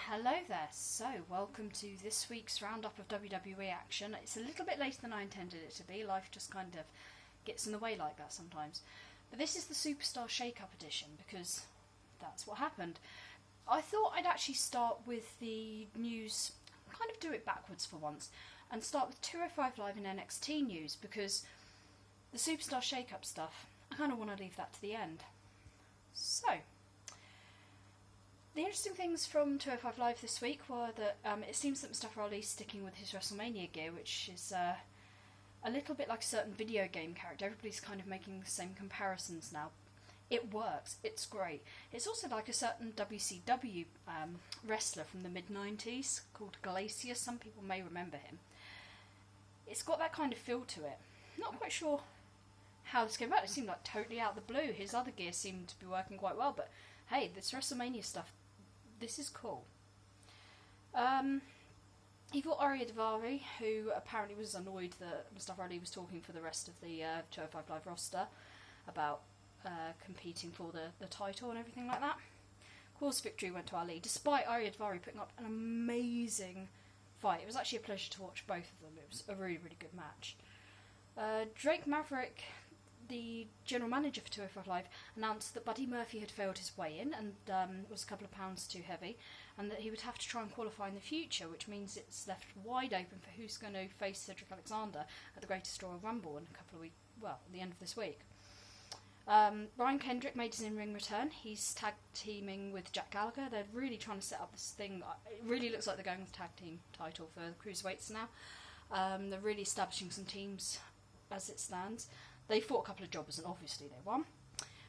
Hello there, so welcome to this week's roundup of WWE action. It's a little bit later than I intended it to be, life just kind of gets in the way like that sometimes. But this is the Superstar Shakeup edition because that's what happened. I thought I'd actually start with the news, kind of do it backwards for once, and start with 205 Live and NXT news because the Superstar Shakeup stuff, I kind of want to leave that to the end. So, the interesting things from 205 Live this week were that it seems that Mustafa Ali's sticking with his WrestleMania gear, which is a little bit like a certain video game character. Everybody's kind of making the same comparisons now. It works, it's great. It's also like a certain WCW wrestler from the mid-90s called Glacier. Some people may remember him. It's got that kind of feel to it. Not quite sure how this came about. It seemed like totally out of the blue. His other gear seemed to be working quite well, but hey, this WrestleMania stuff, this is cool. He fought Arya Daivari, who apparently was annoyed that Mustafa Ali was talking for the rest of the 205 Live roster about competing for the title and everything like that. Of course, victory went to Ali, despite Arya Daivari putting up an amazing fight. It was actually a pleasure to watch both of them. It was a really, really good match. Drake Maverick, the general manager for 205 Live, announced that Buddy Murphy had failed his weigh-in and was a couple of pounds too heavy, and that he would have to try and qualify in the future, which means it's left wide open for who's going to face Cedric Alexander at the Greatest Royal Rumble in a couple of weeks, well, at the end of this week. Brian Kendrick made his in-ring return. He's tag teaming with Jack Gallagher. They're really trying to set up this thing. It really looks like they're going with the tag team title for the Cruiserweights now. They're really establishing some teams as it stands. They fought a couple of jobbers and obviously they won.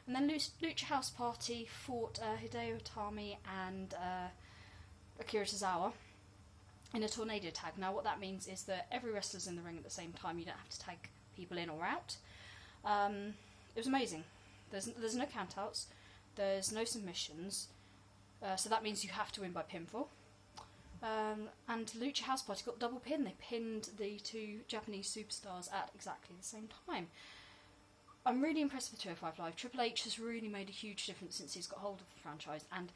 And then Lucha House Party fought Hideo Itami and Akira Tozawa in a tornado tag. Now what that means is that every wrestler's in the ring at the same time. You don't have to tag people in or out. It was amazing. There's no countouts. There's no submissions. So that means you have to win by pinfall. And Lucha House Party got double pin. They pinned the two Japanese superstars at exactly the same time. I'm really impressed with 205 Live. Triple H has really made a huge difference since he's got hold of the franchise, and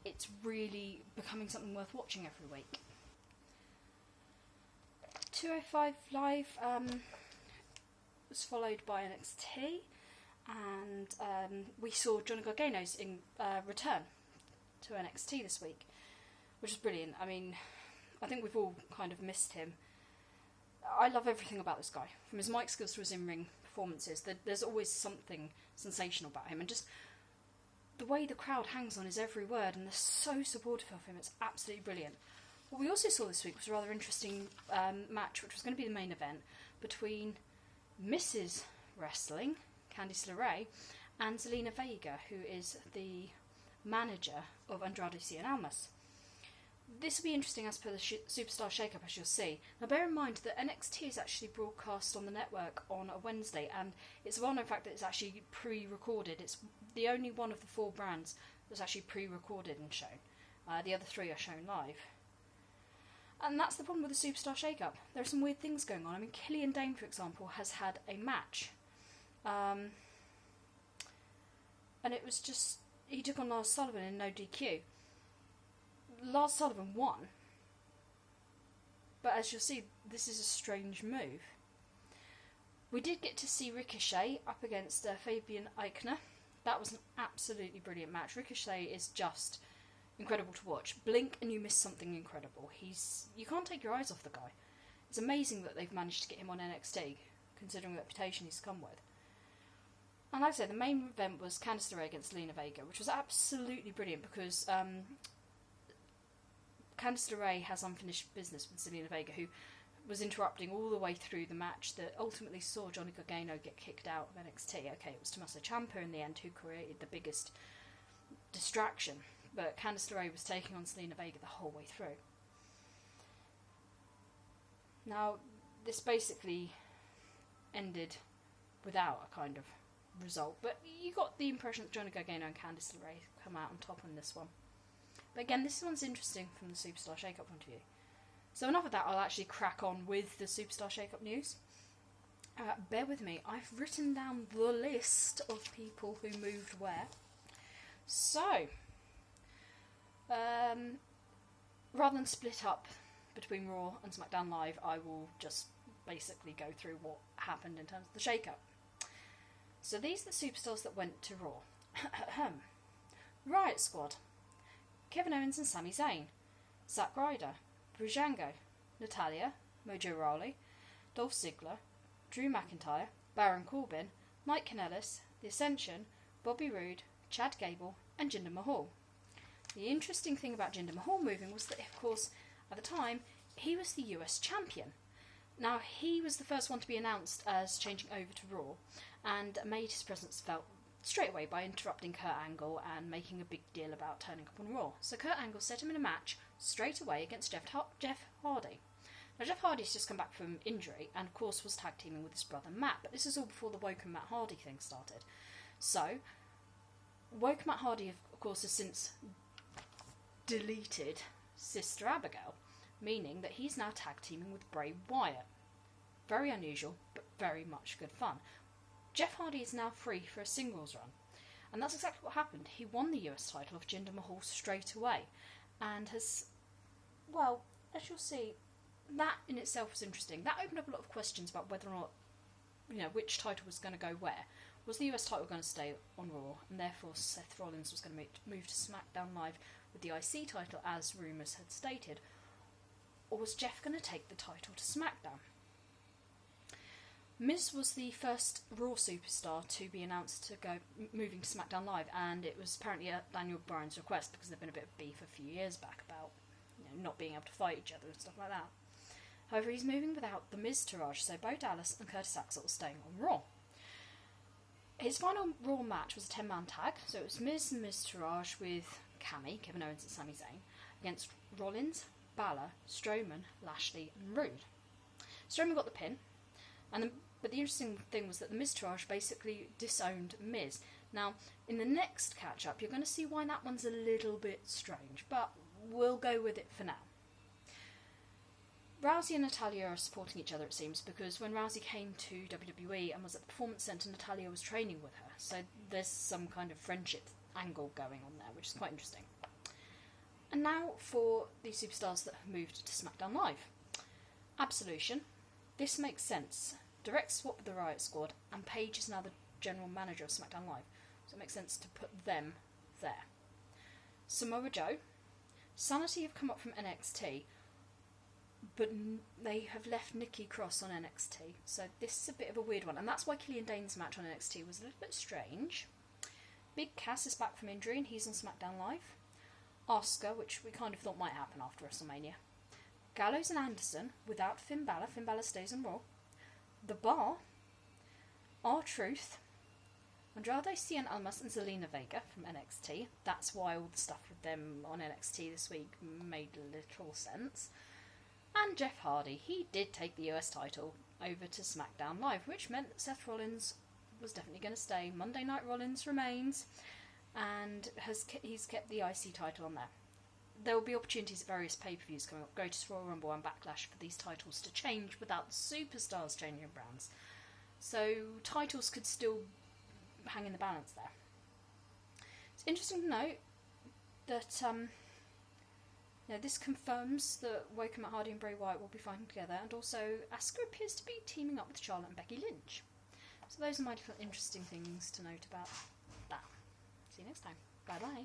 it's really becoming something worth watching every week. 205 Live was followed by NXT, and we saw Johnny Gargano's return to NXT this week, which is brilliant. I mean, I think we've all kind of missed him. I love everything about this guy, from his mic skills to his in-ring performances. There's always something sensational about him, and just the way the crowd hangs on his every word, and they're so supportive of him. It's absolutely brilliant. What we also saw this week was a rather interesting match, which was going to be the main event, between Mrs. Wrestling, Candice LeRae, and Zelina Vega, who is the manager of Andrade Cien Almas. This will be interesting as per the Superstar Shakeup, as you'll see. Now bear in mind that NXT is actually broadcast on the network on a Wednesday, and it's a well-known fact that it's actually pre-recorded. It's the only one of the four brands that's actually pre-recorded and shown. The other three are shown live. And that's the problem with the Superstar Shakeup. There are some weird things going on. I mean, Killian Dane, for example, has had a match. And it was just, he took on Lars Sullivan in no DQ. Lars Sullivan won, but as you'll see, this is a strange move. We did get to see Ricochet up against Fabian Eichner. That was an absolutely brilliant match. Ricochet is just incredible to watch. Blink and you miss something incredible. You can't take your eyes off the guy. It's amazing that they've managed to get him on NXT, considering the reputation he's come with. And like I say, the main event was Candice LeRae against Zelina Vega, which was absolutely brilliant because Candice LeRae has unfinished business with Zelina Vega, who was interrupting all the way through the match that ultimately saw Johnny Gargano get kicked out of NXT. Okay, it was Tommaso Ciampa in the end who created the biggest distraction, but Candice LeRae was taking on Zelina Vega the whole way through. Now, this basically ended without a kind of result, but you got the impression that Johnny Gargano and Candice LeRae come out on top on this one. But again, this one's interesting from the Superstar Shakeup point of view. So enough of that, I'll actually crack on with the Superstar Shakeup news. Bear with me, I've written down the list of people who moved where. So, rather than split up between Raw and SmackDown Live, I will just basically go through what happened in terms of the shake-up. So these are the superstars that went to Raw. Riot Squad: Kevin Owens and Sami Zayn, Zack Ryder, Breezango, Natalya, Mojo Rawley, Dolph Ziggler, Drew McIntyre, Baron Corbin, Mike Kanellis, The Ascension, Bobby Roode, Chad Gable, and Jinder Mahal. The interesting thing about Jinder Mahal moving was that, of course, at the time, he was the US champion. Now, he was the first one to be announced as changing over to Raw, and made his presence felt straight away by interrupting Kurt Angle and making a big deal about turning up on Raw. So Kurt Angle set him in a match straight away against Jeff Hardy. Now, Jeff Hardy's just come back from injury and, of course, was tag teaming with his brother Matt, but this is all before the Woken Matt Hardy thing started. So, Woken Matt Hardy, of course, has since deleted Sister Abigail, meaning that he's now tag teaming with Bray Wyatt. Very unusual, but very much good fun. Jeff Hardy is now free for a singles run, and that's exactly what happened. He won the US title of Jinder Mahal straight away, and has, well, as you'll see, that in itself was interesting. That opened up a lot of questions about whether or not, which title was going to go where. Was the US title going to stay on Raw, and therefore Seth Rollins was going to move to SmackDown Live with the IC title, as rumours had stated, or was Jeff going to take the title to SmackDown? Miz was the first Raw superstar to be announced to go moving to SmackDown Live, and it was apparently at Daniel Bryan's request, because there'd been a bit of beef a few years back about not being able to fight each other and stuff like that. However, he's moving without the Miz-tourage, so Bo Dallas and Curtis Axel are staying on Raw. His final Raw match was a 10-man tag, so it was Miz and Miz-tourage with Cammy, Kevin Owens and Sami Zayn, against Rollins, Balor, Strowman, Lashley and Roode. Strowman got the pin, but the interesting thing was that the Miz-tourage basically disowned Miz. Now, in the next catch-up, you're going to see why that one's a little bit strange, but we'll go with it for now. Rousey and Natalya are supporting each other, it seems, because when Rousey came to WWE and was at the Performance Centre, Natalya was training with her, so there's some kind of friendship angle going on there, which is quite interesting. And now for the superstars that have moved to SmackDown Live. Absolution. This makes sense. Direct swap with the Riot Squad, and Paige is now the general manager of SmackDown Live, so it makes sense to put them there. Samoa Joe. Sanity have come up from NXT, but they have left Nikki Cross on NXT, so this is a bit of a weird one, and that's why Killian Dane's match on NXT was a little bit strange. Big Cass is back from injury, and he's on SmackDown Live. Asuka, which we kind of thought might happen after WrestleMania. Gallows and Anderson without Finn Balor. Finn Balor stays on Raw. The Bar, R-Truth, Andrade Cien Almas and Zelina Vega from NXT. That's why all the stuff with them on NXT this week made little sense. And Jeff Hardy. He did take the US title over to SmackDown Live, which meant that Seth Rollins was definitely going to stay. Monday Night Rollins remains, and he's kept the IC title on there. There will be opportunities at various pay-per-views coming up. Go to Royal Rumble and Backlash for these titles to change without the superstars changing brands. So titles could still hang in the balance there. It's interesting to note that this confirms that Woken Matt Hardy and Bray Wyatt will be fighting together, and also Asuka appears to be teaming up with Charlotte and Becky Lynch. So those are my interesting things to note about that. See you next time. Bye bye.